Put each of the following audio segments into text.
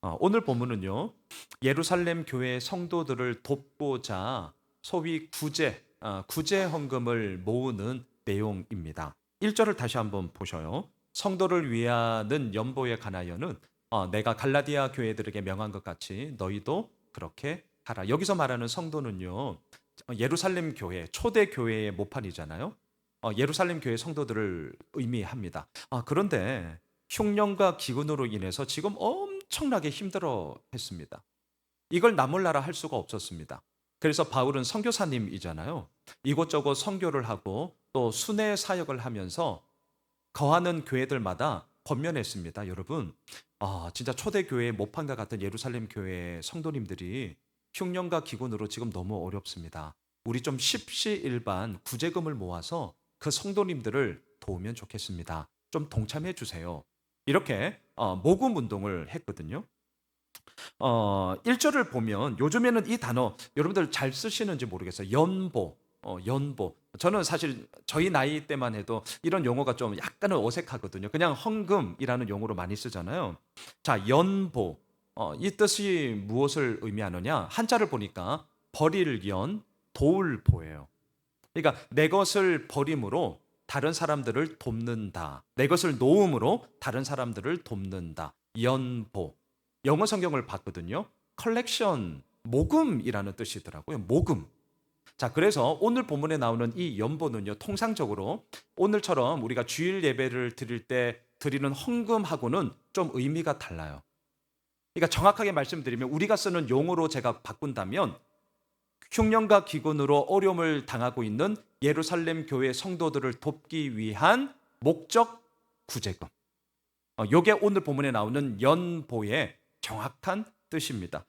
오늘 본문은요, 예루살렘 교회 성도들을 돕고자 소위 구제 헌금을 모으는 내용입니다. 1절을 다시 한번 보셔요. 성도를 위하는 연보에 관하여는 내가 갈라디아 교회들에게 명한 것 같이 너희도 그렇게 하라. 여기서 말하는 성도는요, 예루살렘 교회, 초대 교회의 모판이잖아요. 예루살렘 교회 성도들을 의미합니다. 그런데 흉년과 기근으로 인해서 지금 엄청나게 힘들어 했습니다. 이걸 나 몰라라 할 수가 없었습니다. 그래서 바울은 선교사님이잖아요. 이곳저곳 선교를 하고 또 순회 사역을 하면서 거하는 교회들마다 권면했습니다. 여러분, 진짜 초대교회의 모판과 같은 예루살렘 교회의 성도님들이 흉년과 기근으로 지금 너무 어렵습니다. 우리 좀 십시일반 구제금을 모아서 그 성도님들을 도우면 좋겠습니다. 좀 동참해 주세요. 이렇게 모금 운동을 했거든요. 1절을 보면 요즘에는 이 단어 여러분들 잘 쓰시는지 모르겠어요. 연보. 저는 사실 저희 나이 때만 해도 이런 용어가 좀 약간은 어색하거든요. 그냥 헌금이라는 용어로 많이 쓰잖아요. 자, 연보. 이 뜻이 무엇을 의미하느냐? 한자를 보니까 버릴 연, 도울 보예요. 그러니까 내 것을 버림으로 다른 사람들을 돕는다. 내 것을 놓음으로 다른 사람들을 돕는다. 연보. 영어 성경을 봤거든요. 컬렉션, 모금이라는 뜻이더라고요. 모금. 자, 그래서 오늘 본문에 나오는 이 연보는요, 통상적으로 오늘처럼 우리가 주일 예배를 드릴 때 드리는 헌금하고는 좀 의미가 달라요. 그러니까 정확하게 말씀드리면 우리가 쓰는 용어로 제가 바꾼다면 흉년과 기근으로 어려움을 당하고 있는 예루살렘 교회 성도들을 돕기 위한 목적 구제금. 요게 오늘 본문에 나오는 연보의 정확한 뜻입니다.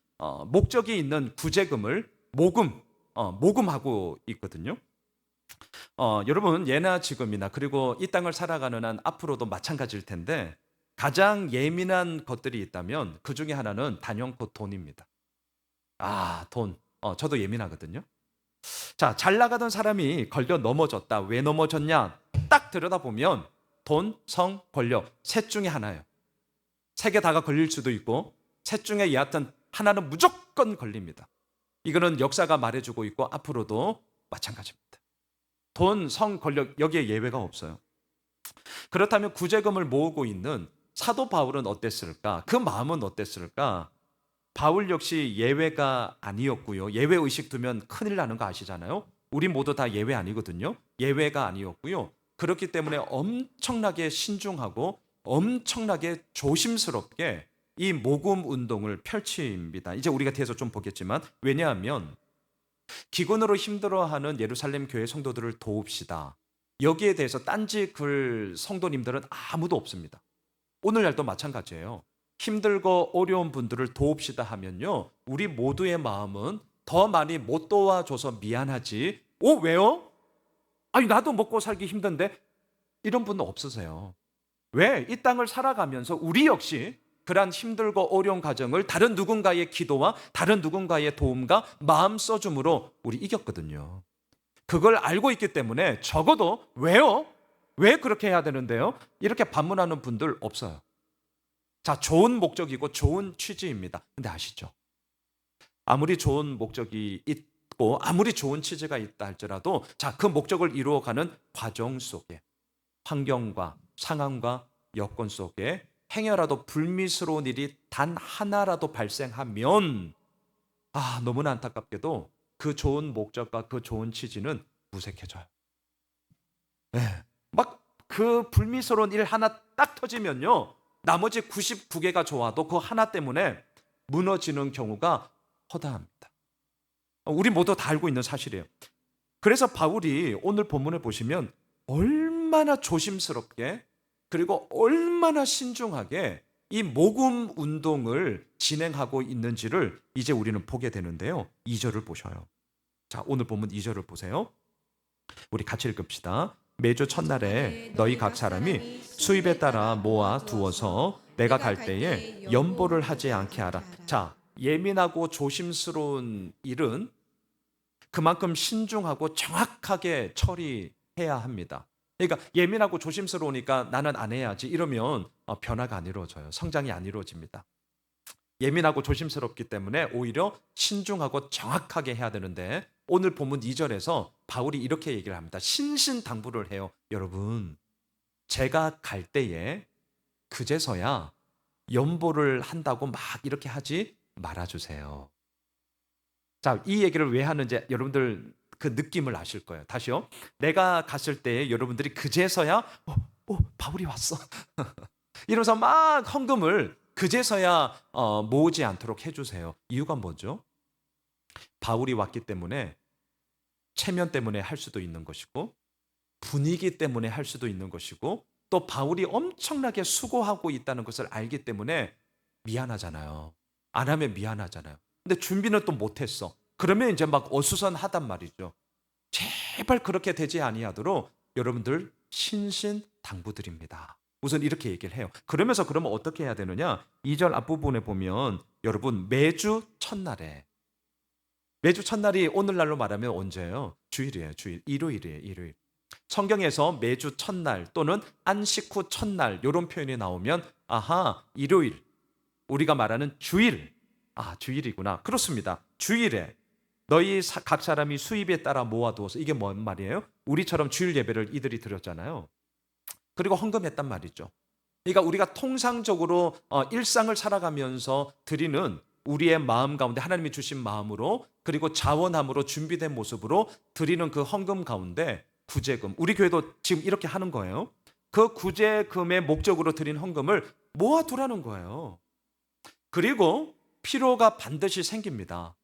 목적이 있는 구제금을 모금하고 있거든요. 여러분 예나 지금이나 그리고 이 땅을 살아가는 한 앞으로도 마찬가지일 텐데 가장 예민한 것들이 있다면 그 중에 하나는 단연코 돈입니다. 돈. 저도 예민하거든요. 자, 잘 나가던 사람이 걸려 넘어졌다. 왜 넘어졌냐? 딱 들여다보면 돈, 성, 권력 셋 중에 하나예요. 세 개 다가 걸릴 수도 있고 셋 중에 여하튼 하나는 무조건 걸립니다. 이거는 역사가 말해주고 있고 앞으로도 마찬가지입니다. 돈, 성, 권력 여기에 예외가 없어요. 그렇다면 구제금을 모으고 있는 사도 바울은 어땠을까? 그 마음은 어땠을까? 바울 역시 예외가 아니었고요. 예외 의식 두면 큰일 나는 거 아시잖아요. 우리 모두 다 예외 아니거든요. 예외가 아니었고요. 그렇기 때문에 엄청나게 신중하고 엄청나게 조심스럽게 이 모금 운동을 펼칩니다. 이제 우리가 뒤에서 좀 보겠지만 왜냐하면 기근으로 힘들어하는 예루살렘 교회 성도들을 도웁시다. 여기에 대해서 딴지 글 성도님들은 아무도 없습니다. 오늘날도 마찬가지예요. 힘들고 어려운 분들을 도웁시다 하면요. 우리 모두의 마음은 더 많이 못 도와줘서 미안하지. 왜요? 아니, 나도 먹고 살기 힘든데. 이런 분은 없으세요. 왜? 이 땅을 살아가면서 우리 역시 그러한 힘들고 어려운 가정을 다른 누군가의 기도와 다른 누군가의 도움과 마음 써줌으로 우리 이겼거든요. 그걸 알고 있기 때문에 적어도 왜요? 왜 그렇게 해야 되는데요? 이렇게 반문하는 분들 없어요. 자, 좋은 목적이고 좋은 취지입니다. 근데 아시죠? 아무리 좋은 목적이 있고 아무리 좋은 취지가 있다 할지라도 자, 그 목적을 이루어가는 과정 속에 환경과 상황과 여건 속에 행여라도 불미스러운 일이 단 하나라도 발생하면 너무나 안타깝게도 그 좋은 목적과 그 좋은 취지는 무색해져요. 네. 막 그 불미스러운 일 하나 딱 터지면요. 나머지 99개가 좋아도 그 하나 때문에 무너지는 경우가 허다합니다. 우리 모두 다 알고 있는 사실이에요. 그래서 바울이 오늘 본문을 보시면 얼마나 조심스럽게 그리고 얼마나 신중하게 이 모금 운동을 진행하고 있는지를 이제 우리는 보게 되는데요. 2절을 보셔요. 자, 오늘 본문 2절을 보세요. 우리 같이 읽읍시다. 매주 첫날에 너희 각 사람이 수입에 따라 모아 두어서 내가 갈 때에 연보를 하지 않게 하라. 자, 예민하고 조심스러운 일은 그만큼 신중하고 정확하게 처리해야 합니다. 그러니까 예민하고 조심스러우니까 나는 안 해야지 이러면 변화가 안 이루어져요. 성장이 안 이루어집니다. 예민하고 조심스럽기 때문에 오히려 신중하고 정확하게 해야 되는데 오늘 본문 2절에서 바울이 이렇게 얘기를 합니다. 신신당부를 해요. 여러분, 제가 갈 때에 그제서야 연보를 한다고 막 이렇게 하지 말아주세요. 자, 이 얘기를 왜 하는지 여러분들 그 느낌을 아실 거예요. 다시요. 내가 갔을 때 여러분들이 그제서야 바울이 왔어. 이러면서 막 헌금을 그제서야 모으지 않도록 해주세요. 이유가 뭐죠? 바울이 왔기 때문에 체면 때문에 할 수도 있는 것이고 분위기 때문에 할 수도 있는 것이고 또 바울이 엄청나게 수고하고 있다는 것을 알기 때문에 미안하잖아요. 안 하면 미안하잖아요. 근데 준비는 또 못했어. 그러면 이제 막 어수선하단 말이죠. 제발 그렇게 되지 아니하도록 여러분들 신신당부드립니다. 우선 이렇게 얘기를 해요. 그러면서 그러면 어떻게 해야 되느냐? 2절 앞부분에 보면 여러분 매주 첫날에 매주 첫날이 오늘날로 말하면 언제예요? 주일이에요. 주일. 일요일이에요. 일요일. 성경에서 매주 첫날 또는 안식 후 첫날 이런 표현이 나오면 아하 일요일 우리가 말하는 주일 주일이구나 그렇습니다. 주일에 너희 각 사람이 수입에 따라 모아두어서 이게 뭔 말이에요? 우리처럼 주일 예배를 이들이 드렸잖아요. 그리고 헌금했단 말이죠. 그러니까 우리가 통상적으로 일상을 살아가면서 드리는 우리의 마음 가운데 하나님이 주신 마음으로 그리고 자원함으로 준비된 모습으로 드리는 그 헌금 가운데 구제금 우리 교회도 지금 이렇게 하는 거예요. 그 구제금의 목적으로 드린 헌금을 모아두라는 거예요. 그리고 필요가 반드시 생깁니다.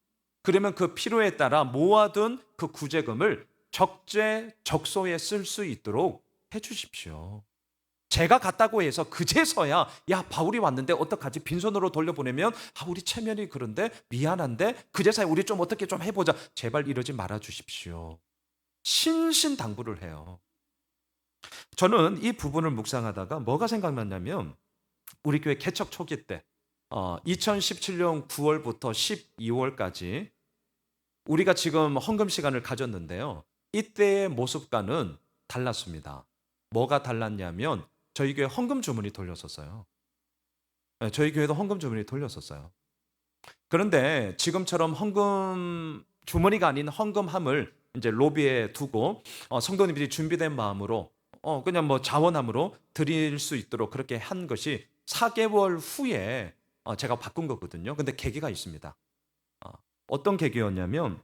그러면 그 필요에 따라 모아둔 그 구제금을 적재적소에 쓸 수 있도록 해주십시오. 제가 갔다고 해서 그제서야 야 바울이 왔는데 어떡하지 빈손으로 돌려보내면 우리 체면이 그런데 미안한데 그제서야 우리 좀 어떻게 좀 해보자 제발 이러지 말아 주십시오. 신신당부를 해요. 저는 이 부분을 묵상하다가 뭐가 생각났냐면 우리 교회 개척 초기 때 2017년 9월부터 12월까지 우리가 지금 헌금 시간을 가졌는데요. 이때의 모습과는 달랐습니다. 뭐가 달랐냐면 저희 교회 헌금 주문이 돌렸었어요. 네, 저희 교회도 헌금 주문이 돌렸었어요. 그런데 지금처럼 헌금 주머니가 아닌 헌금함을 이제 로비에 두고 성도님들이 준비된 마음으로 그냥 뭐 자원함으로 드릴 수 있도록 그렇게 한 것이 4개월 후에 제가 바꾼 거거든요. 근데 계기가 있습니다. 어, 어떤 계기였냐면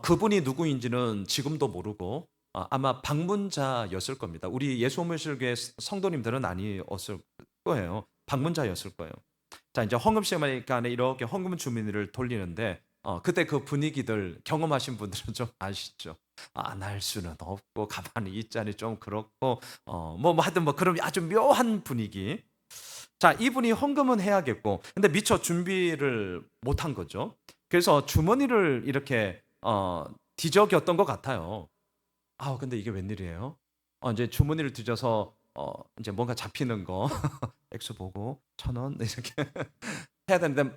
그분이 누구인지는 지금도 모르고 아마 방문자였을 겁니다. 우리 예수오물실교회 성도님들은 아니었을 거예요. 방문자였을 거예요. 자, 이제 헌금 시간에 이렇게 헌금 주민을 돌리는데 그때 그 분위기들 경험하신 분들은 좀 아시죠? 안 할 수는 없고 가만히 있자니 좀 그렇고 뭐 하여튼 뭐 그런 아주 묘한 분위기. 자, 이분이 헌금은 해야겠고 근데 미처 준비를 못한 거죠. 그래서 주머니를 이렇게 뒤적였던 것 같아요. 근데 이게 웬일이에요? 이제 주머니를 뒤져서 이제 뭔가 잡히는 거 액수 보고 1,000원 이렇게 해야 되는데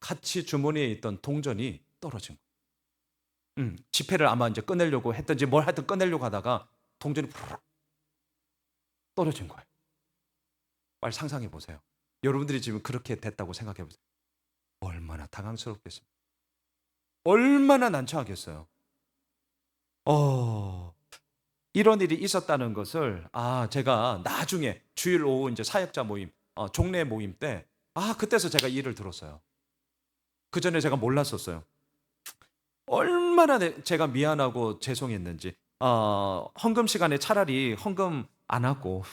같이 주머니에 있던 동전이 떨어진 거예요. 지폐를 아마 이제 꺼내려고 했든지 뭘 하여튼 꺼내려고 하다가 동전이 푸르륵 떨어진 거예요. 빨리 상상해 보세요. 여러분들이 지금 그렇게 됐다고 생각해 보세요. 얼마나 당황스럽겠습니까? 얼마나 난처하겠어요. 어, 이런 일이 있었다는 것을 제가 나중에 주일 오후 이제 사역자 모임, 종례 모임 때 그때서 제가 이 일을 들었어요. 그 전에 제가 몰랐었어요. 얼마나 제가 미안하고 죄송했는지. 헌금 시간에 차라리 헌금 안 하고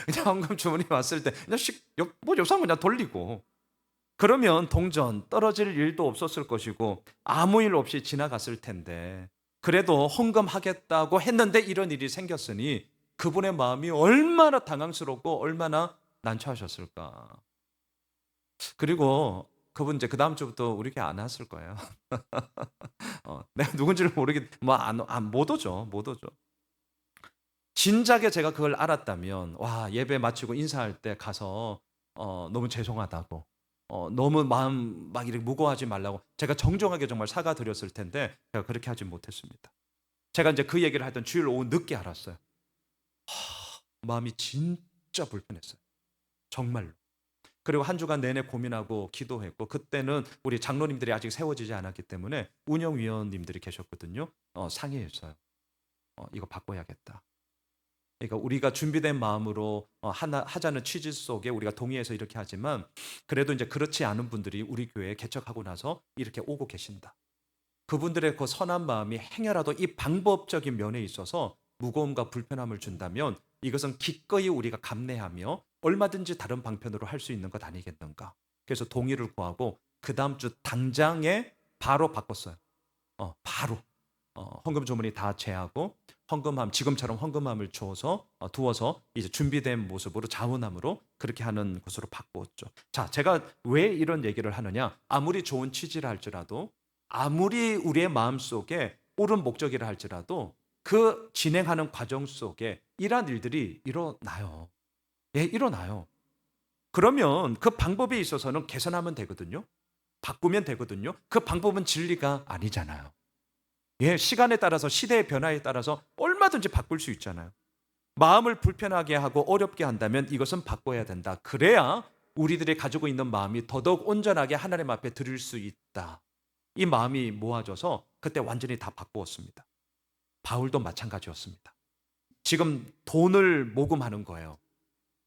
그냥 헌금 주문이 왔을 때 그냥 뭐 요상 그냥 돌리고 그러면 동전 떨어질 일도 없었을 것이고 아무 일 없이 지나갔을 텐데 그래도 헌금하겠다고 했는데 이런 일이 생겼으니 그분의 마음이 얼마나 당황스럽고 얼마나 난처하셨을까. 그리고 그분 이제 그 다음 주부터 우리 교회 안 왔을 거예요. 내가 누군지를 모르겠 못 오죠. 못 오죠. 진작에 제가 그걸 알았다면 예배 마치고 인사할 때 가서 너무 죄송하다고 너무 마음 막 이렇게 무거워하지 말라고 제가 정정하게 정말 사과드렸을 텐데 제가 그렇게 하지 못했습니다. 제가 이제 그 얘기를 하던 주일 오후 늦게 알았어요. 마음이 진짜 불편했어요. 정말로. 그리고 한 주간 내내 고민하고 기도했고, 그때는 우리 장로님들이 아직 세워지지 않았기 때문에 운영위원님들이 계셨거든요. 상의했어요. 이거 바꿔야겠다. 그러니까 우리가 준비된 마음으로 하나 하자는 취지 속에 우리가 동의해서 이렇게 하지만, 그래도 이제 그렇지 않은 분들이 우리 교회에 개척하고 나서 이렇게 오고 계신다. 그분들의 그 선한 마음이 행여라도 이 방법적인 면에 있어서 무거움과 불편함을 준다면 이것은 기꺼이 우리가 감내하며 얼마든지 다른 방편으로 할 수 있는 것 아니겠는가. 그래서 동의를 구하고 그 다음 주 당장에 바로 바꿨어요. 바로 헌금 조문이 다 제하고 헌금함, 지금처럼 헌금함을 주어서 두어서 이제 준비된 모습으로 자원함으로 그렇게 하는 것으로 바꾸었죠. 자, 제가 왜 이런 얘기를 하느냐? 아무리 좋은 취지를 할지라도, 아무리 우리의 마음 속에 옳은 목적이라 할지라도 그 진행하는 과정 속에 이러한 일들이 일어나요. 예, 일어나요. 그러면 그 방법에 있어서는 개선하면 되거든요. 바꾸면 되거든요. 그 방법은 진리가 아니잖아요. 예, 시간에 따라서 시대의 변화에 따라서 얼마든지 바꿀 수 있잖아요. 마음을 불편하게 하고 어렵게 한다면 이것은 바꿔야 된다. 그래야 우리들이 가지고 있는 마음이 더더욱 온전하게 하나님 앞에 드릴 수 있다. 이 마음이 모아져서 그때 완전히 다 바꾸었습니다. 바울도 마찬가지였습니다. 지금 돈을 모금하는 거예요.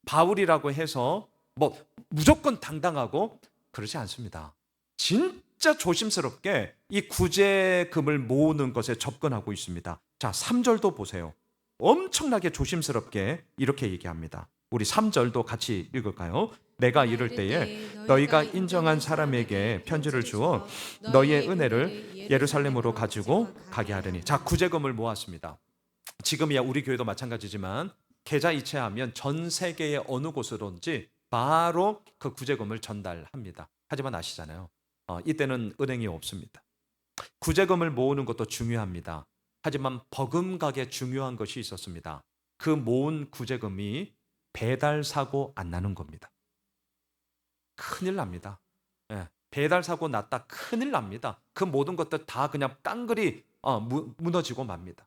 바울이라고 해서 뭐 무조건 당당하고 그러지 않습니다. 진짜 조심스럽게 이 구제금을 모으는 것에 접근하고 있습니다. 자, 3절도 보세요. 엄청나게 조심스럽게 이렇게 얘기합니다. 우리 3절도 같이 읽을까요? 내가 이럴 때에 너희가 인정한 사람에게 편지를 주어 너희의 은혜를 예루살렘으로 가지고 가게 하려니. 자, 구제금을 모았습니다. 지금이야 우리 교회도 마찬가지지만 계좌 이체하면 전 세계의 어느 곳으로든지 바로 그 구제금을 전달합니다. 하지만 아시잖아요. 이때는 은행이 없습니다. 구제금을 모으는 것도 중요합니다. 하지만 버금가게 중요한 것이 있었습니다. 그 모은 구제금이 배달 사고 안 나는 겁니다. 큰일 납니다. 예, 배달 사고 났다 큰일 납니다. 그 모든 것들 다 그냥 깡그리 무너지고 맙니다.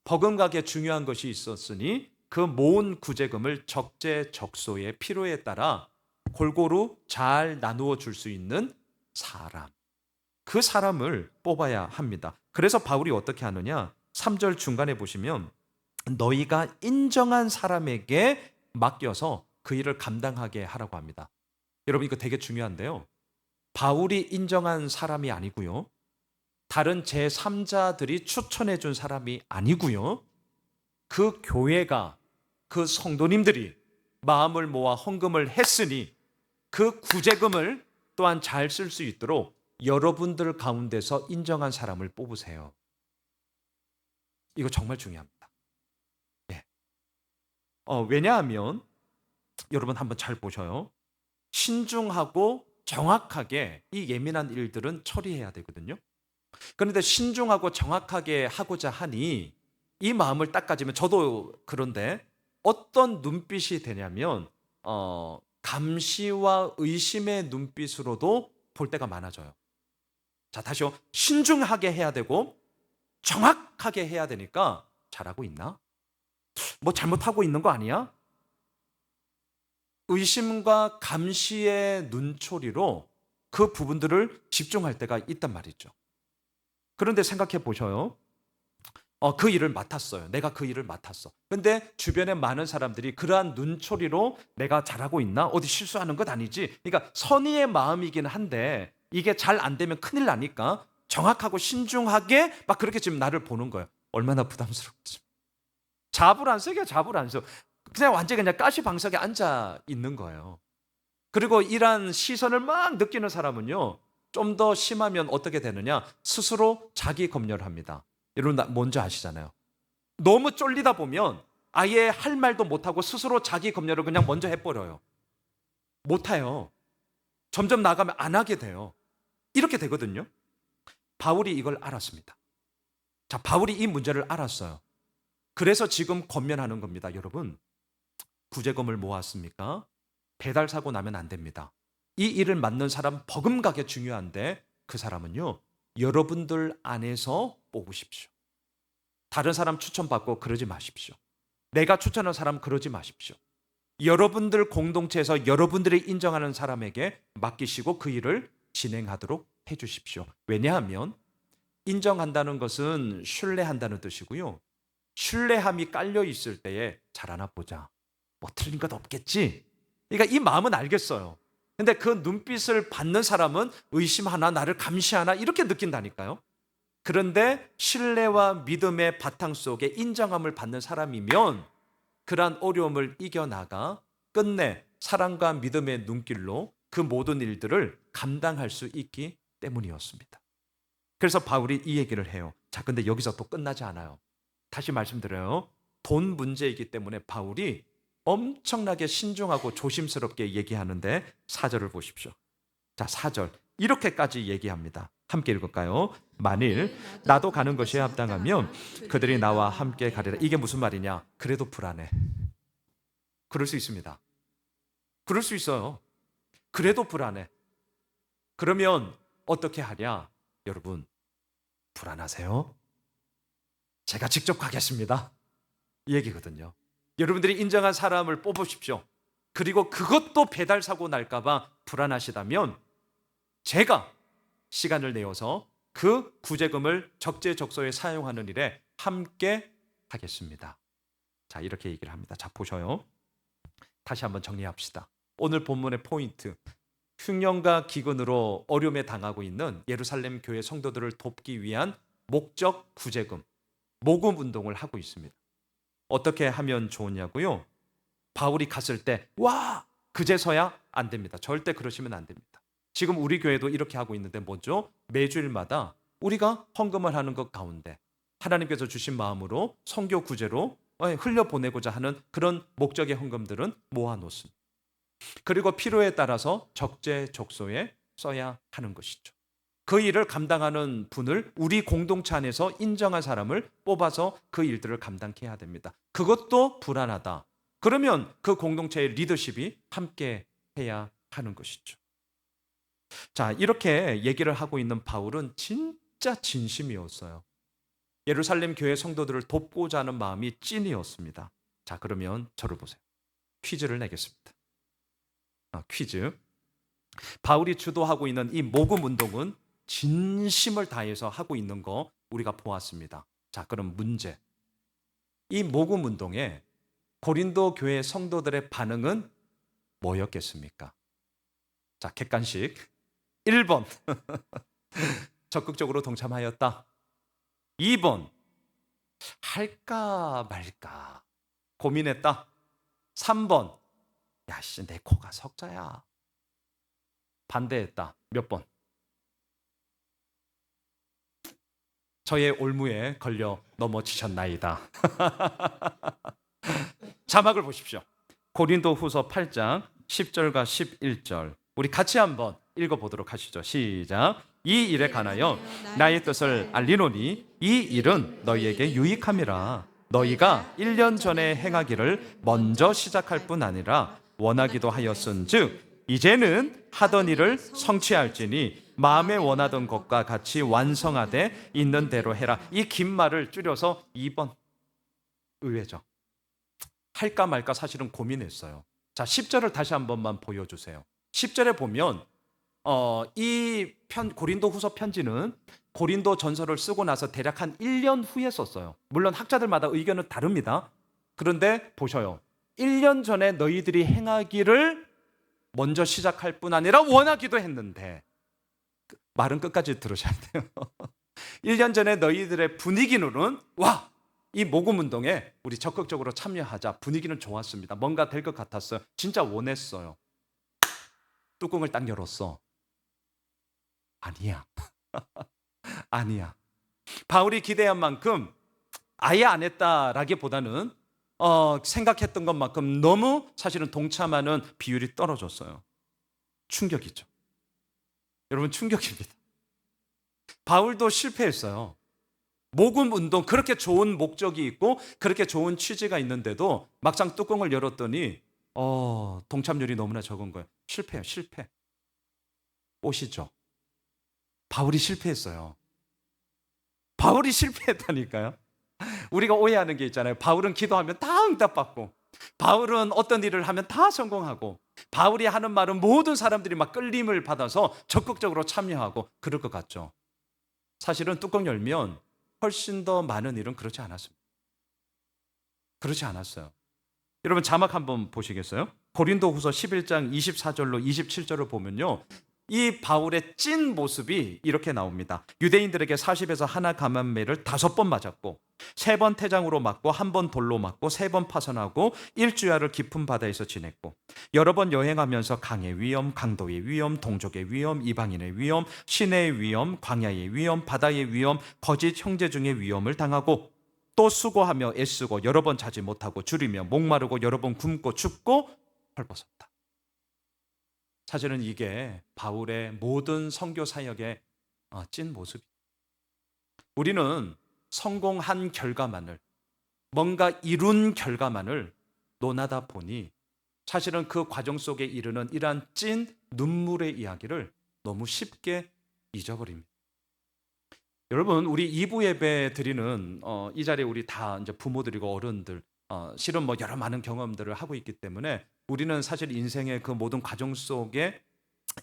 버금가게 중요한 것이 있었으니 그 모은 구제금을 적재적소의 필요에 따라 골고루 잘 나누어 줄 수 있는 사람, 그 사람을 뽑아야 합니다. 그래서 바울이 어떻게 하느냐? 3절 중간에 보시면 너희가 인정한 사람에게 맡겨서 그 일을 감당하게 하라고 합니다. 여러분, 이거 되게 중요한데요. 바울이 인정한 사람이 아니고요. 다른 제3자들이 추천해 준 사람이 아니고요. 그 교회가, 그 성도님들이 마음을 모아 헌금을 했으니 그 구제금을 또한 잘 쓸 수 있도록 여러분들 가운데서 인정한 사람을 뽑으세요. 이거 정말 중요합니다. 네. 왜냐하면 여러분 한번 잘 보셔요. 신중하고 정확하게 이 예민한 일들은 처리해야 되거든요. 그런데 신중하고 정확하게 하고자 하니 이 마음을 딱 가지면, 저도 그런데 어떤 눈빛이 되냐면 감시와 의심의 눈빛으로도 볼 때가 많아져요. 자, 다시요. 신중하게 해야 되고 정확하게 해야 되니까 잘하고 있나? 뭐 잘못하고 있는 거 아니야? 의심과 감시의 눈초리로 그 부분들을 집중할 때가 있단 말이죠. 그런데 생각해 보셔요. 그 일을 맡았어요. 내가 그 일을 맡았어. 근데 주변에 많은 사람들이 그러한 눈초리로 내가 잘하고 있나? 어디 실수하는 것 아니지? 그러니까 선의의 마음이긴 한데 이게 잘 안 되면 큰일 나니까 정확하고 신중하게 막 그렇게 지금 나를 보는 거예요. 얼마나 부담스럽지. 잡을 안 쓰게 잡을 안 써. 그냥 완전히 그냥 가시방석에 앉아 있는 거예요. 그리고 이러한 시선을 막 느끼는 사람은요, 좀 더 심하면 어떻게 되느냐? 스스로 자기 검열합니다. 여러분 뭔지 아시잖아요. 너무 쫄리다 보면 아예 할 말도 못하고 스스로 자기 검열을 그냥 먼저 해버려요. 못해요. 점점 나가면 안 하게 돼요. 이렇게 되거든요. 바울이 이걸 알았습니다. 자, 바울이 이 문제를 알았어요. 그래서 지금 권면하는 겁니다. 여러분, 구제금을 모았습니까? 배달 사고 나면 안 됩니다. 이 일을 맡는 사람 버금가게 중요한데 그 사람은요, 여러분들 안에서 뽑으십시오. 다른 사람 추천받고 그러지 마십시오. 내가 추천한 사람 그러지 마십시오. 여러분들 공동체에서 여러분들이 인정하는 사람에게 맡기시고 그 일을 진행하도록 해주십시오. 왜냐하면 인정한다는 것은 신뢰한다는 뜻이고요. 신뢰함이 깔려 있을 때에 잘하나 보자. 뭐 틀린 것 없겠지. 그러니까 이 마음은 알겠어요. 근데 그 눈빛을 받는 사람은 의심하나 나를 감시하나 이렇게 느낀다니까요. 그런데 신뢰와 믿음의 바탕 속에 인정함을 받는 사람이면 그러한 어려움을 이겨나가 끝내 사랑과 믿음의 눈길로 그 모든 일들을 감당할 수 있기 때문이었습니다. 그래서 바울이 이 얘기를 해요. 자, 근데 여기서 또 끝나지 않아요. 다시 말씀드려요. 돈 문제이기 때문에 바울이 엄청나게 신중하고 조심스럽게 얘기하는데 4절을 보십시오. 자, 4절 이렇게까지 얘기합니다. 함께 읽을까요? 만일 나도 가는 것이 합당하면 그들이 나와 함께 가리라. 이게 무슨 말이냐? 그래도 불안해. 그럴 수 있습니다. 그럴 수 있어요. 그래도 불안해. 그러면 어떻게 하냐? 여러분, 불안하세요? 제가 직접 가겠습니다. 이 얘기거든요. 여러분들이 인정한 사람을 뽑으십시오. 그리고 그것도 배달 사고 날까봐 불안하시다면 제가 시간을 내어서 그 구제금을 적재적소에 사용하는 일에 함께 하겠습니다. 자, 이렇게 얘기를 합니다. 자, 보셔요. 다시 한번 정리합시다. 오늘 본문의 포인트. 흉년과 기근으로 어려움에 당하고 있는 예루살렘 교회 성도들을 돕기 위한 목적 구제금, 모금 운동을 하고 있습니다. 어떻게 하면 좋으냐고요? 바울이 갔을 때 와! 그제서야 안 됩니다. 절대 그러시면 안 됩니다. 지금 우리 교회도 이렇게 하고 있는데 뭐죠? 매주일마다 우리가 헌금을 하는 것 가운데 하나님께서 주신 마음으로 선교 구제로 흘려보내고자 하는 그런 목적의 헌금들은 모아놓습니다. 그리고 필요에 따라서 적재적소에 써야 하는 것이죠. 그 일을 감당하는 분을 우리 공동체 안에서 인정한 사람을 뽑아서 그 일들을 감당케 해야 됩니다. 그것도 불안하다. 그러면 그 공동체의 리더십이 함께 해야 하는 것이죠. 자, 이렇게 얘기를 하고 있는 바울은 진짜 진심이었어요. 예루살렘 교회 성도들을 돕고자 하는 마음이 찐이었습니다. 자, 그러면 저를 보세요. 퀴즈를 내겠습니다. 퀴즈. 바울이 주도하고 있는 이 모금 운동은 진심을 다해서 하고 있는 거 우리가 보았습니다. 자, 그럼 문제. 이 모금 운동에 고린도 교회 성도들의 반응은 뭐였겠습니까? 자, 객관식. 1번. 적극적으로 동참하였다. 2번. 할까 말까 고민했다. 3번. 야, 씨, 내 코가 석자야. 반대했다. 몇 번? 저의 올무에 걸려 넘어지셨나이다. 자막을 보십시오. 고린도 후서 8장 10절과 11절. 우리 같이 한번 읽어보도록 하시죠. 시작. 이 일에 관하여 나의 뜻을 알리노니 이 일은 너희에게 유익함이라. 너희가 1년 전에 행하기를 먼저 시작할 뿐 아니라 원하기도 하였은즉 이제는 하던 일을 성취할지니 마음에 원하던 것과 같이 완성하되 있는 대로 해라. 이 긴 말을 줄여서 2번. 의외죠. 할까 말까 사실은 고민했어요. 자, 10절을 다시 한 번만 보여주세요. 10절에 보면 고린도 후서 편지는 고린도 전서를 쓰고 나서 대략 한 1년 후에 썼어요. 물론 학자들마다 의견은 다릅니다. 그런데 보셔요. 1년 전에 너희들이 행하기를 먼저 시작할 뿐 아니라 원하기도 했는데, 말은 끝까지 들으셔야 돼요. 1년 전에 너희들의 분위기는 와! 이 모금 운동에 우리 적극적으로 참여하자. 분위기는 좋았습니다. 뭔가 될 것 같았어요. 진짜 원했어요. 뚜껑을 딱 열었어. 아니야. 아니야. 바울이 기대한 만큼 아예 안 했다라기보다는 생각했던 것만큼 너무 사실은 동참하는 비율이 떨어졌어요. 충격이죠. 여러분, 충격입니다. 바울도 실패했어요. 모금 운동, 그렇게 좋은 목적이 있고 그렇게 좋은 취지가 있는데도 막상 뚜껑을 열었더니 동참률이 너무나 적은 거예요. 실패예요. 실패. 오시죠. 바울이 실패했어요. 바울이 실패했다니까요. 우리가 오해하는 게 있잖아요. 바울은 기도하면 다 응답받고 바울은 어떤 일을 하면 다 성공하고 바울이 하는 말은 모든 사람들이 막 끌림을 받아서 적극적으로 참여하고 그럴 것 같죠. 사실은 뚜껑 열면 훨씬 더 많은 일은 그렇지 않았습니다. 그렇지 않았어요. 여러분 자막 한번 보시겠어요? 고린도후서 11장 24절로 27절을 보면요. 이 바울의 찐 모습이 이렇게 나옵니다. 유대인들에게 40에서 하나 감한매를 5번 맞았고 3번 태장으로 맞고 1번 돌로 맞고 3번 파선하고 일주야를 깊은 바다에서 지냈고 여러 번 여행하면서 강의 위험, 강도의 위험, 동족의 위험, 이방인의 위험, 시내의 위험, 광야의 위험, 바다의 위험, 거짓 형제 중의 위험을 당하고 또 수고하며 애쓰고 여러 번 자지 못하고 줄이며 목마르고 여러 번 굶고 춥고 헐벗었다. 사실은 이게 바울의 모든 선교 사역의 찐 모습이에요. 우리는 성공한 결과만을, 뭔가 이룬 결과만을 논하다 보니 사실은 그 과정 속에 이르는 이러한 찐 눈물의 이야기를 너무 쉽게 잊어버립니다. 여러분, 우리 2부 예배 드리는 이 자리에 우리 다 이제 부모들이고 어른들 실은 뭐 여러 많은 경험들을 하고 있기 때문에 우리는 사실 인생의 그 모든 과정 속에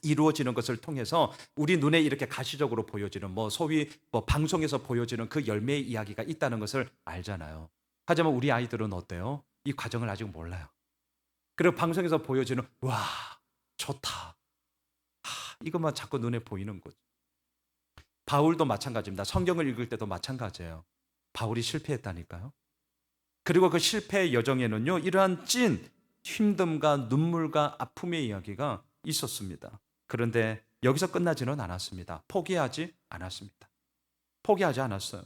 이루어지는 것을 통해서 우리 눈에 이렇게 가시적으로 보여지는 뭐 소위 뭐 방송에서 보여지는 그 열매의 이야기가 있다는 것을 알잖아요. 하지만 우리 아이들은 어때요? 이 과정을 아직 몰라요. 그리고 방송에서 보여지는 와 좋다, 이것만 자꾸 눈에 보이는 거죠. 바울도 마찬가지입니다. 성경을 읽을 때도 마찬가지예요. 바울이 실패했다니까요. 그리고 그 실패의 여정에는요, 이러한 찐 힘듦과 눈물과 아픔의 이야기가 있었습니다. 그런데 여기서 끝나지는 않았습니다. 포기하지 않았습니다. 포기하지 않았어요.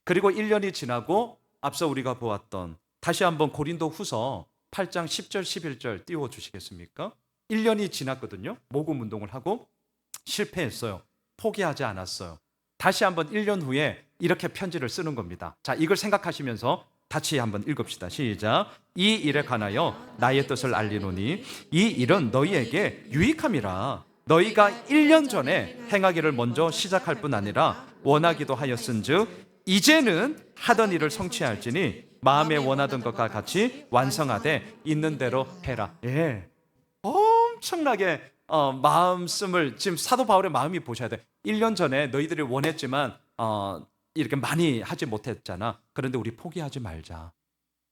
그리고 1년이 지나고 앞서 우리가 보았던 다시 한번 고린도 후서 8장 10절 11절 띄워주시겠습니까? 1년이 지났거든요. 모금 운동을 하고 실패했어요. 포기하지 않았어요. 다시 한번 1년 후에 이렇게 편지를 쓰는 겁니다. 자, 이걸 생각하시면서 같이 한번 읽읍시다. 시작. 이 일에 관하여 나의 뜻을 알리노니 이 일은 너희에게 유익함이라. 너희가 1년 전에 행하기를 먼저 시작할 뿐 아니라 원하기도 하였은즉 이제는 하던 일을 성취할지니 마음에 원하던 것과 같이 완성하되 있는 대로 해라. 예, 엄청나게 마음씀을 지금 사도 바울의 마음이 보셔야 돼. 1년 전에 너희들이 원했지만 이렇게 많이 하지 못했잖아. 그런데 우리 포기하지 말자.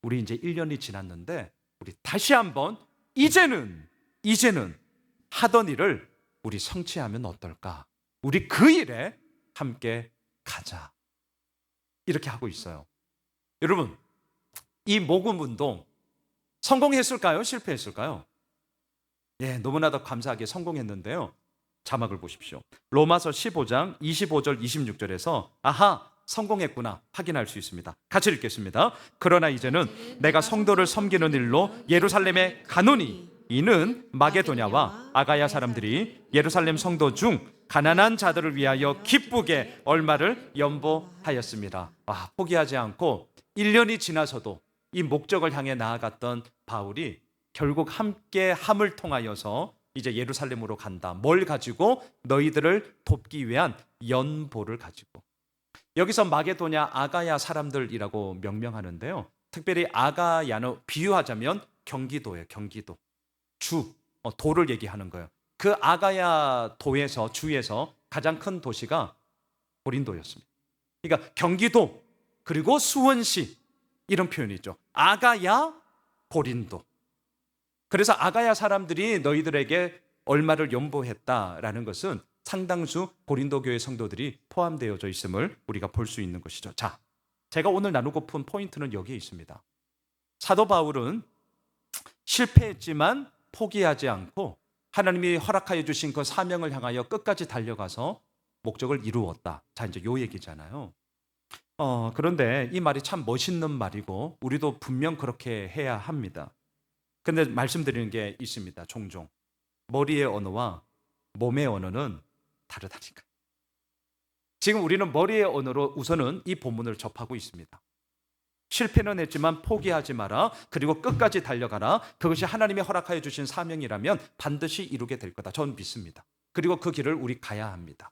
우리 이제 1년이 지났는데 우리 다시 한번 이제는 하던 일을 우리 성취하면 어떨까? 우리 그 일에 함께 가자. 이렇게 하고 있어요. 여러분, 이 모금 운동 성공했을까요? 실패했을까요? 예, 너무나도 감사하게 성공했는데요. 자막을 보십시오. 로마서 15장 25절 26절에서 아하, 성공했구나 확인할 수 있습니다. 같이 읽겠습니다. 그러나 이제는 내가 성도를 섬기는 일로 예루살렘에 가노니 이는 마게도냐와 아가야 사람들이 예루살렘 성도 중 가난한 자들을 위하여 기쁘게 얼마를 연보하였습니다. 포기하지 않고 1년이 지나서도 이 목적을 향해 나아갔던 바울이 결국 함께 함을 통하여서 이제 예루살렘으로 간다. 뭘 가지고? 너희들을 돕기 위한 연보를 가지고. 여기서 마게도냐 아가야 사람들이라고 명명하는데요. 특별히 아가야는 비유하자면 경기도예요. 경기도. 도를 얘기하는 거예요. 그 아가야 도에서 주에서 가장 큰 도시가 고린도였습니다. 그러니까 경기도 그리고 수원시 이런 표현이 있죠. 아가야 고린도. 그래서 아가야 사람들이 너희들에게 얼마를 연보했다라는 것은 상당수 고린도 교회 성도들이 포함되어져 있음을 우리가 볼 수 있는 것이죠. 자, 제가 오늘 나누고픈 포인트는 여기에 있습니다. 사도 바울은 실패했지만 포기하지 않고 하나님이 허락하여 주신 그 사명을 향하여 끝까지 달려가서 목적을 이루었다. 자, 이제 요 얘기잖아요. 그런데 이 말이 참 멋있는 말이고 우리도 분명 그렇게 해야 합니다. 근데 말씀드리는 게 있습니다. 종종 머리의 언어와 몸의 언어는 다르다니까. 지금 우리는 머리의 언어로 우선은 이 본문을 접하고 있습니다. 실패는 했지만 포기하지 마라. 그리고 끝까지 달려가라. 그것이 하나님이 허락하여 주신 사명이라면 반드시 이루게 될 거다. 저는 믿습니다. 그리고 그 길을 우리 가야 합니다.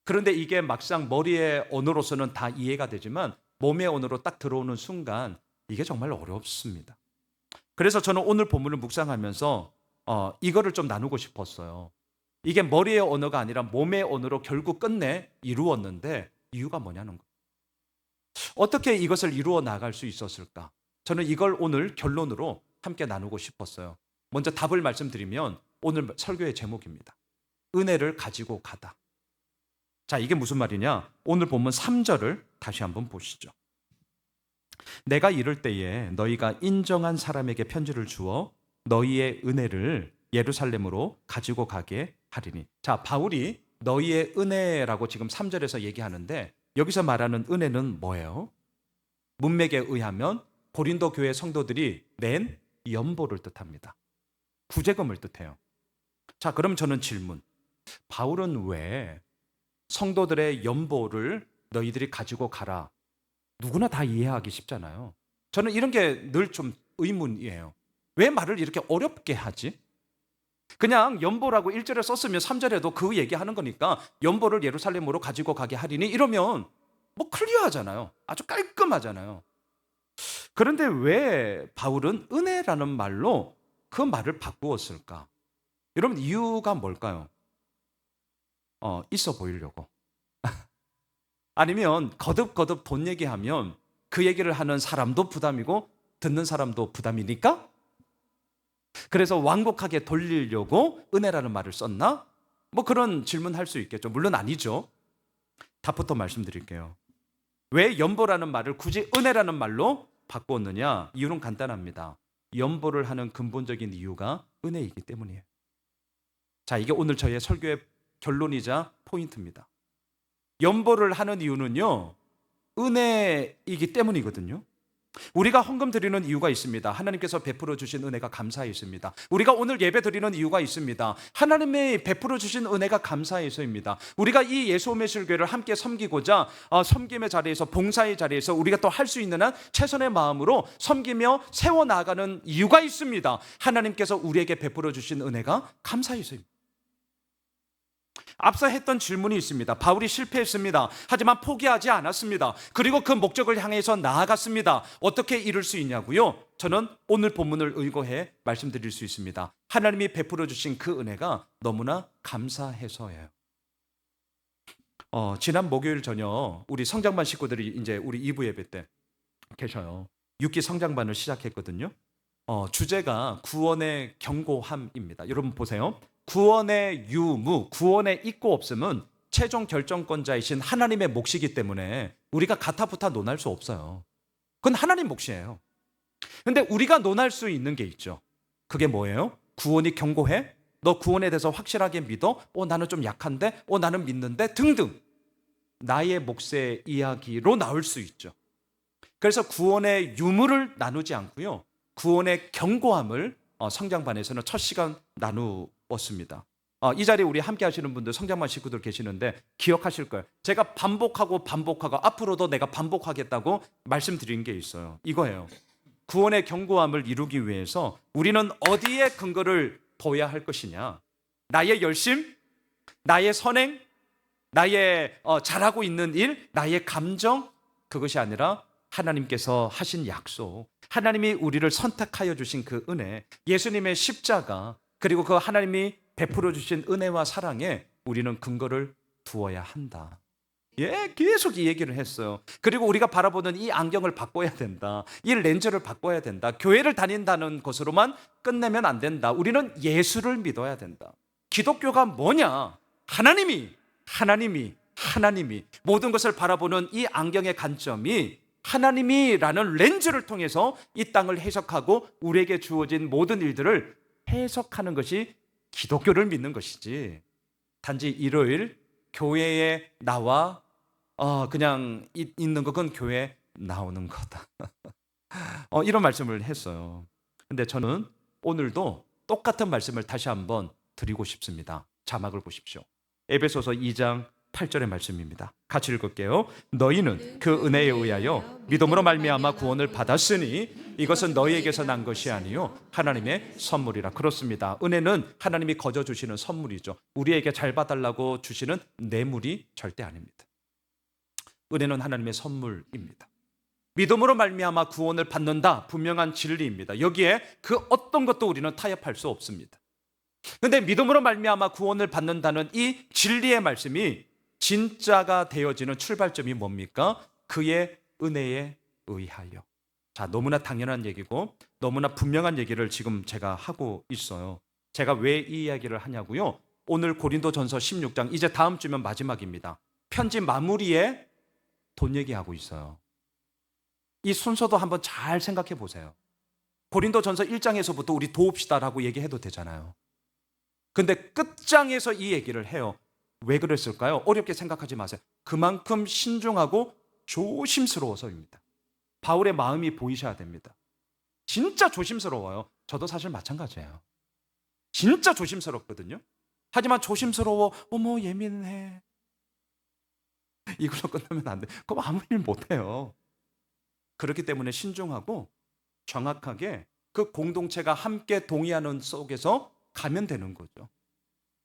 그런데 이게 막상 머리의 언어로서는 다 이해가 되지만 몸의 언어로 딱 들어오는 순간 이게 정말 어렵습니다. 그래서 저는 오늘 본문을 묵상하면서 이거를 좀 나누고 싶었어요. 이게 머리의 언어가 아니라 몸의 언어로 결국 끝내 이루었는데 이유가 뭐냐는 거예요. 어떻게 이것을 이루어 나갈 수 있었을까? 저는 이걸 오늘 결론으로 함께 나누고 싶었어요. 먼저 답을 말씀드리면 오늘 설교의 제목입니다. 은혜를 가지고 가다. 자, 이게 무슨 말이냐? 오늘 본문 3절을 다시 한번 보시죠. 내가 이를 때에 너희가 인정한 사람에게 편지를 주어 너희의 은혜를 예루살렘으로 가지고 가게 하리니. 자, 바울이 너희의 은혜라고 지금 3절에서 얘기하는데 여기서 말하는 은혜는 뭐예요? 문맥에 의하면 고린도 교회 성도들이 낸 연보를 뜻합니다. 구제금을 뜻해요. 자, 그럼 저는 질문. 바울은 왜 성도들의 연보를 너희들이 가지고 가라? 누구나 다 이해하기 쉽잖아요. 저는 이런 게 늘 좀 의문이에요. 왜 말을 이렇게 어렵게 하지? 그냥 연보라고 1절에 썼으면 3절에도 그 얘기하는 거니까 연보를 예루살렘으로 가지고 가게 하리니 이러면 뭐 클리어하잖아요. 아주 깔끔하잖아요. 그런데 왜 바울은 은혜라는 말로 그 말을 바꾸었을까? 여러분 이유가 뭘까요? 있어 보이려고. 아니면 거듭거듭 돈 얘기하면 그 얘기를 하는 사람도 부담이고 듣는 사람도 부담이니까? 그래서 완곡하게 돌리려고 은혜라는 말을 썼나? 뭐 그런 질문할 수 있겠죠. 물론 아니죠. 답부터 말씀드릴게요. 왜 연보라는 말을 굳이 은혜라는 말로 바꾸었느냐? 이유는 간단합니다. 연보를 하는 근본적인 이유가 은혜이기 때문이에요. 자, 이게 오늘 저의 설교의 결론이자 포인트입니다. 연보를 하는 이유는요, 은혜이기 때문이거든요. 우리가 헌금 드리는 이유가 있습니다. 하나님께서 베풀어 주신 은혜가 감사해서입니다. 우리가 오늘 예배 드리는 이유가 있습니다. 하나님의 베풀어 주신 은혜가 감사해서입니다. 우리가 이 예수오매실교회를 함께 섬기고자 섬김의 자리에서, 봉사의 자리에서 우리가 또 할 수 있는 한 최선의 마음으로 섬기며 세워나가는 이유가 있습니다. 하나님께서 우리에게 베풀어 주신 은혜가 감사해서입니다. 앞서 했던 질문이 있습니다. 바울이 실패했습니다. 하지만 포기하지 않았습니다. 그리고 그 목적을 향해서 나아갔습니다. 어떻게 이룰 수 있냐고요? 저는 오늘 본문을 의거해 말씀드릴 수 있습니다. 하나님이 베풀어 주신 그 은혜가 너무나 감사해서예요. 지난 목요일 저녁 우리 성장반 식구들이 이제 우리 2부 예배 때 계셔요. 6기 성장반을 시작했거든요. 주제가 구원의 견고함입니다. 여러분 보세요. 구원의 유무, 구원의 있고 없음은 최종 결정권자이신 하나님의 몫이기 때문에 우리가 가타부타 논할 수 없어요. 그건 하나님 몫이에요. 그런데 우리가 논할 수 있는 게 있죠. 그게 뭐예요? 구원이 견고해? 너 구원에 대해서 확실하게 믿어? 나는 좀 약한데? 나는 믿는데? 등등. 나의 몫의 이야기로 나올 수 있죠. 그래서 구원의 유무를 나누지 않고요. 구원의 견고함을 성장반에서는 첫 시간 나누었습니다. 이 자리에 우리 함께 하시는 분들 성장반 식구들 계시는데 기억하실 거예요. 제가 반복하고 앞으로도 내가 반복하겠다고 말씀드린 게 있어요. 이거예요. 구원의 견고함을 이루기 위해서 우리는 어디에 근거를 둬야 할 것이냐? 나의 열심, 나의 선행, 나의 잘하고 있는 일, 나의 감정, 그것이 아니라 하나님께서 하신 약속, 하나님이 우리를 선택하여 주신 그 은혜, 예수님의 십자가, 그리고 그 하나님이 베풀어 주신 은혜와 사랑에 우리는 근거를 두어야 한다. 계속 이 얘기를 했어요. 그리고 우리가 바라보는 이 안경을 바꿔야 된다. 이 렌즈를 바꿔야 된다. 교회를 다닌다는 것으로만 끝내면 안 된다. 우리는 예수를 믿어야 된다. 기독교가 뭐냐? 하나님이 모든 것을 바라보는 이 안경의 관점이 하나님이라는 렌즈를 통해서 이 땅을 해석하고 우리에게 주어진 모든 일들을 해석하는 것이 기독교를 믿는 것이지, 단지 일요일 교회에 나와 그냥 있는 것은 교회에 나오는 거다. 이런 말씀을 했어요. 근데 저는 오늘도 똑같은 말씀을 다시 한번 드리고 싶습니다. 자막을 보십시오. 에베소서 2장 8절의 말씀입니다. 같이 읽을게요. 너희는 그 은혜에 의하여 믿음으로 말미암아 구원을 받았으니 이것은 너희에게서 난 것이 아니요 하나님의 선물이라. 그렇습니다. 은혜는 하나님이 거저 주시는 선물이죠. 우리에게 잘 봐달라고 주시는 뇌물이 절대 아닙니다. 은혜는 하나님의 선물입니다. 믿음으로 말미암아 구원을 받는다. 분명한 진리입니다. 여기에 그 어떤 것도 우리는 타협할 수 없습니다. 그런데 믿음으로 말미암아 구원을 받는다는 이 진리의 말씀이 진짜가 되어지는 출발점이 뭡니까? 그의 은혜에 의하여. 자, 너무나 당연한 얘기고 너무나 분명한 얘기를 지금 제가 하고 있어요. 제가 왜 이 이야기를 하냐고요? 오늘 고린도전서 16장, 이제 다음 주면 마지막입니다. 편지 마무리에 돈 얘기하고 있어요. 이 순서도 한번 잘 생각해 보세요. 고린도전서 1장에서부터 우리 도웁시다라고 얘기해도 되잖아요. 근데 끝장에서 이 얘기를 해요. 왜 그랬을까요? 어렵게 생각하지 마세요. 그만큼 신중하고 조심스러워서입니다. 바울의 마음이 보이셔야 됩니다. 진짜 조심스러워요. 저도 사실 마찬가지예요. 진짜 조심스럽거든요. 하지만 조심스러워, 어머 예민해, 이걸로 끝나면 안 돼. 그럼 아무 일 못해요. 그렇기 때문에 신중하고 정확하게 그 공동체가 함께 동의하는 속에서 가면 되는 거죠.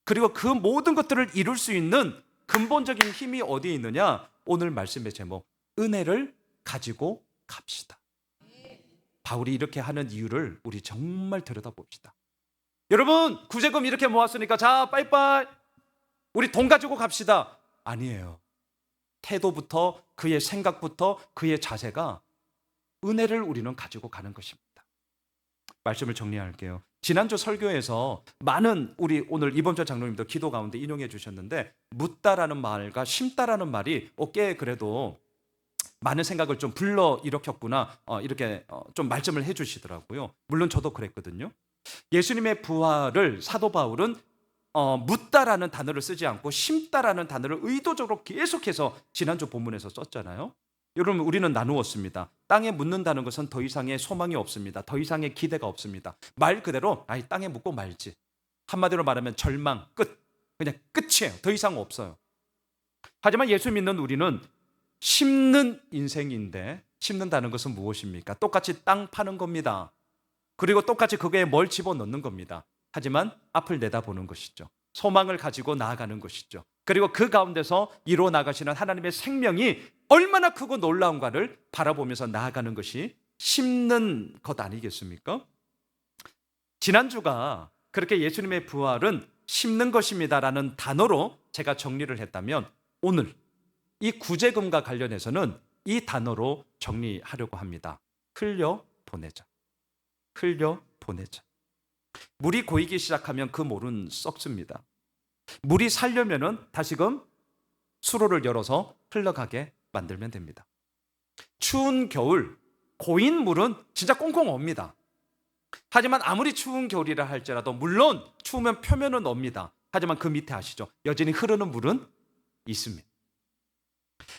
그리고 그 모든 것들을 이룰 수 있는 근본적인 힘이 어디에 있느냐? 오늘 말씀의 제목, 은혜를 가지고 갑시다. 바울이 이렇게 하는 이유를 우리 정말 들여다봅시다. 여러분, 구제금 이렇게 모았으니까 자 빠이빠이 우리 돈 가지고 갑시다. 아니에요. 태도부터, 그의 생각부터, 그의 자세가 은혜를 우리는 가지고 가는 것입니다. 말씀을 정리할게요. 지난주 설교에서 많은 우리 오늘 이범철 장로님도 기도 가운데 인용해 주셨는데, 묻다라는 말과 심다라는 말이 꽤 그래도 많은 생각을 좀 불러 일으켰구나, 이렇게 좀 말씀을 해 주시더라고요. 물론 저도 그랬거든요. 예수님의 부활을 사도 바울은 묻다라는 단어를 쓰지 않고 심다라는 단어를 의도적으로 계속해서 지난주 본문에서 썼잖아요. 여러분, 우리는 나누었습니다. 땅에 묻는다는 것은 더 이상의 소망이 없습니다. 더 이상의 기대가 없습니다. 말 그대로 땅에 묻고 말지. 한마디로 말하면 절망, 끝. 그냥 끝이에요. 더 이상 없어요. 하지만 예수 믿는 우리는 심는 인생인데, 심는다는 것은 무엇입니까? 똑같이 땅 파는 겁니다. 그리고 똑같이 그거에 뭘 집어넣는 겁니다. 하지만 앞을 내다보는 것이죠. 소망을 가지고 나아가는 것이죠. 그리고 그 가운데서 이루어 나가시는 하나님의 생명이 얼마나 크고 놀라운가를 바라보면서 나아가는 것이 심는 것 아니겠습니까? 지난주가 그렇게 예수님의 부활은 심는 것입니다라는 단어로 제가 정리를 했다면, 오늘 이 구제금과 관련해서는 이 단어로 정리하려고 합니다. 흘려보내자. 흘려보내자. 물이 고이기 시작하면 그 물은 썩습니다. 물이 살려면은 다시금 수로를 열어서 흘러가게 만들면 됩니다. 추운 겨울 고인 물은 진짜 꽁꽁 옵니다. 하지만 아무리 추운 겨울이라 할지라도, 물론 추우면 표면은 옵니다. 하지만 그 밑에 아시죠? 여전히 흐르는 물은 있습니다.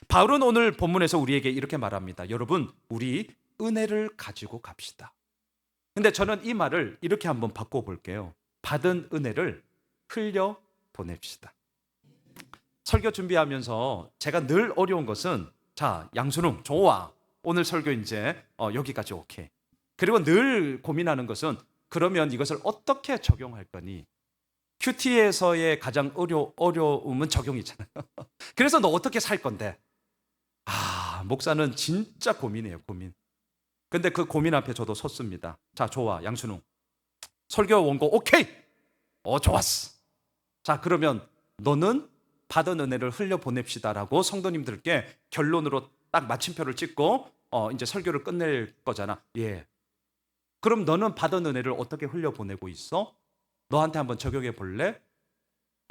바울은 오늘 본문에서 우리에게 이렇게 말합니다. 여러분, 우리 은혜를 가지고 갑시다. 근데 저는 이 말을 이렇게 한번 바꿔볼게요. 받은 은혜를 흘려보냅시다. 설교 준비하면서 제가 늘 어려운 것은, 자, 양순웅 좋아, 오늘 설교 이제 여기까지 오케이. 그리고 늘 고민하는 것은, 그러면 이것을 어떻게 적용할 거니? 큐티에서의 가장 어려움은 적용이잖아요. 그래서 너 어떻게 살 건데? 목사는 진짜 고민이에요, 고민. 근데 그 고민 앞에 저도 섰습니다. 자, 좋아, 양순웅 설교 원고 오케이. 좋았어. 자, 그러면 너는 받은 은혜를 흘려보냅시다라고 성도님들께 결론으로 딱 마침표를 찍고 이제 설교를 끝낼 거잖아. 예. 그럼 너는 받은 은혜를 어떻게 흘려보내고 있어? 너한테 한번 적용해 볼래?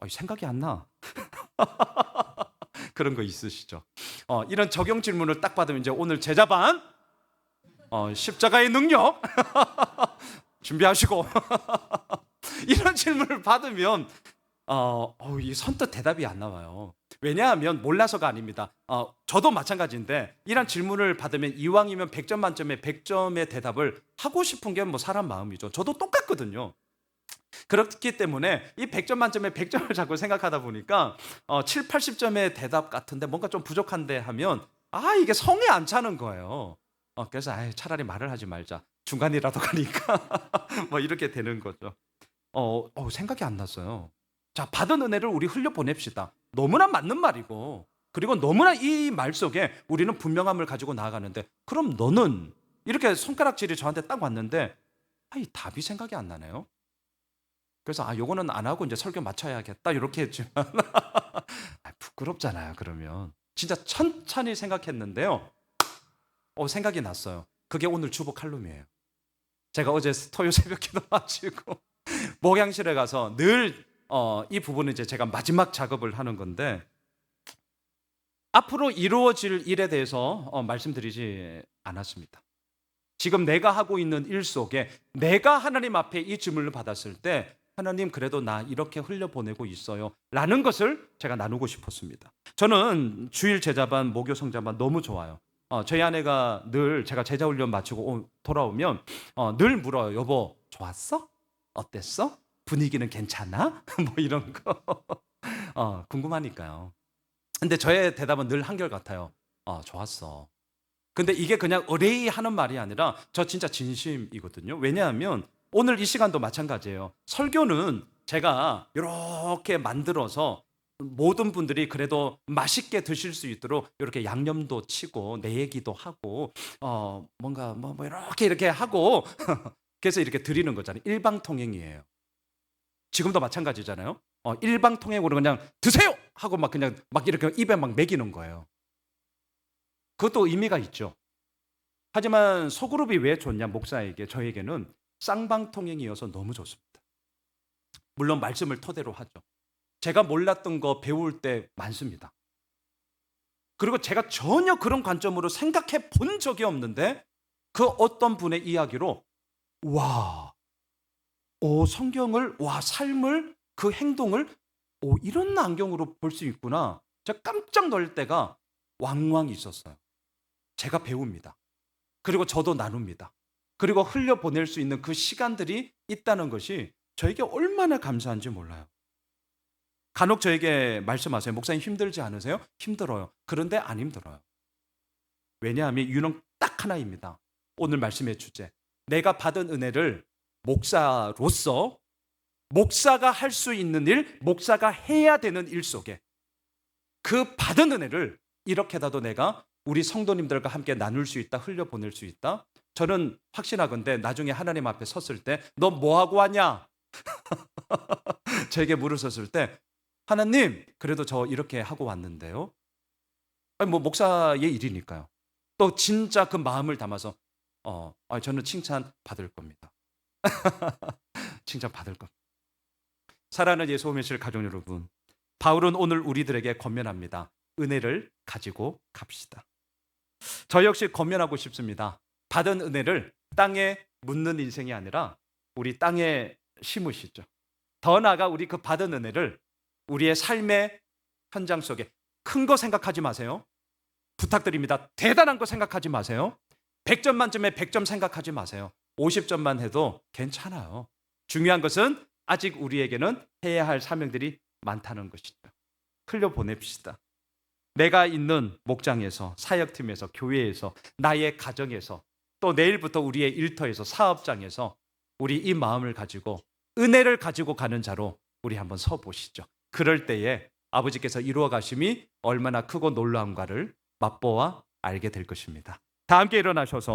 생각이 안 나. 그런 거 있으시죠? 이런 적용 질문을 딱 받으면 이제 오늘 제자반 십자가의 능력 준비하시고 이런 질문을 받으면 이 선뜻 대답이 안 나와요. 왜냐하면 몰라서가 아닙니다. 저도 마찬가지인데, 이런 질문을 받으면 이왕이면 100점 만점에 100점의 대답을 하고 싶은 게 뭐 사람 마음이죠. 저도 똑같거든요. 그렇기 때문에 이 100점 만점에 100점을 자꾸 생각하다 보니까 7, 80점의 대답 같은데 뭔가 좀 부족한데 하면 이게 성에 안 차는 거예요. 그래서 차라리 말을 하지 말자. 중간이라도 가니까 뭐 이렇게 되는 거죠. 생각이 안 났어요. 자, 받은 은혜를 우리 흘려보냅시다. 너무나 맞는 말이고, 그리고 너무나 이 말 속에 우리는 분명함을 가지고 나아가는데, 그럼 너는 이렇게 손가락질이 저한테 딱 왔는데 이 답이 생각이 안 나네요. 그래서 요거는 안 하고 이제 설교 마쳐야겠다 이렇게 했지만 부끄럽잖아요. 그러면 진짜 천천히 생각했는데요. 생각이 났어요. 그게 오늘 주보 칼럼이에요. 제가 어제 토요 새벽 기도 마치고 목양실에 가서 늘 이 부분은 이제 제가 마지막 작업을 하는 건데, 앞으로 이루어질 일에 대해서 말씀드리지 않았습니다. 지금 내가 하고 있는 일 속에 내가 하나님 앞에 이 질문을 받았을 때, 하나님 그래도 나 이렇게 흘려보내고 있어요 라는 것을 제가 나누고 싶었습니다. 저는 주일 제자반, 목요 성자반 너무 좋아요. 저희 아내가 늘 제가 제자 훈련 마치고 돌아오면 늘 물어요. 여보 좋았어? 어땠어? 분위기는 괜찮아? 뭐 이런 거 궁금하니까요. 근데 저의 대답은 늘 한결같아요. 좋았어. 근데 이게 그냥 의뢰이 하는 말이 아니라 저 진짜 진심이거든요. 왜냐하면 오늘 이 시간도 마찬가지예요. 설교는 제가 이렇게 만들어서 모든 분들이 그래도 맛있게 드실 수 있도록 이렇게 양념도 치고 내 얘기도 하고 뭔가 뭐 이렇게 하고 그래서 이렇게 드리는 거잖아요. 일방통행이에요. 지금도 마찬가지잖아요. 일방통행으로 그냥 드세요 하고 막 그냥 막 이렇게 입에 막 먹이는 거예요. 그것도 의미가 있죠. 하지만 소그룹이 왜 좋냐, 목사에게, 저에게는 쌍방통행이어서 너무 좋습니다. 물론 말씀을 토대로 하죠. 제가 몰랐던 거 배울 때 많습니다. 그리고 제가 전혀 그런 관점으로 생각해 본 적이 없는데 그 어떤 분의 이야기로 성경을, 삶을, 그 행동을 이런 안경으로 볼 수 있구나. 제가 깜짝 놀랄 때가 왕왕 있었어요. 제가 배웁니다. 그리고 저도 나눕니다. 그리고 흘려보낼 수 있는 그 시간들이 있다는 것이 저에게 얼마나 감사한지 몰라요. 간혹 저에게 말씀하세요. 목사님 힘들지 않으세요? 힘들어요. 그런데 안 힘들어요. 왜냐하면 유는 딱 하나입니다. 오늘 말씀의 주제. 내가 받은 은혜를 목사로서 목사가 할 수 있는 일, 목사가 해야 되는 일 속에 그 받은 은혜를 이렇게라도 내가 우리 성도님들과 함께 나눌 수 있다, 흘려보낼 수 있다. 저는 확신하건대 나중에 하나님 앞에 섰을 때 너 뭐하고 왔냐? 저에게 물으셨을 때 하나님 그래도 저 이렇게 하고 왔는데요. 뭐 목사의 일이니까요. 또 진짜 그 마음을 담아서 저는 칭찬 받을 겁니다. 칭찬 받을 겁니다. 사랑하는 예수 오면실 가족 여러분, 바울은 오늘 우리들에게 권면합니다. 은혜를 가지고 갑시다. 저 역시 권면하고 싶습니다. 받은 은혜를 땅에 묻는 인생이 아니라 우리 땅에 심으시죠. 더 나아가 우리 그 받은 은혜를 우리의 삶의 현장 속에 큰 거 생각하지 마세요. 부탁드립니다. 대단한 거 생각하지 마세요. 100점 만점에 100점 생각하지 마세요. 50점만 해도 괜찮아요. 중요한 것은 아직 우리에게는 해야 할 사명들이 많다는 것이죠. 흘려보냅시다. 내가 있는 목장에서, 사역팀에서, 교회에서, 나의 가정에서, 또 내일부터 우리의 일터에서, 사업장에서 우리 이 마음을 가지고 은혜를 가지고 가는 자로 우리 한번 서보시죠. 그럴 때에 아버지께서 이루어 가심이 얼마나 크고 놀라운가를 맛보아 알게 될 것입니다. 다 함께 일어나셔서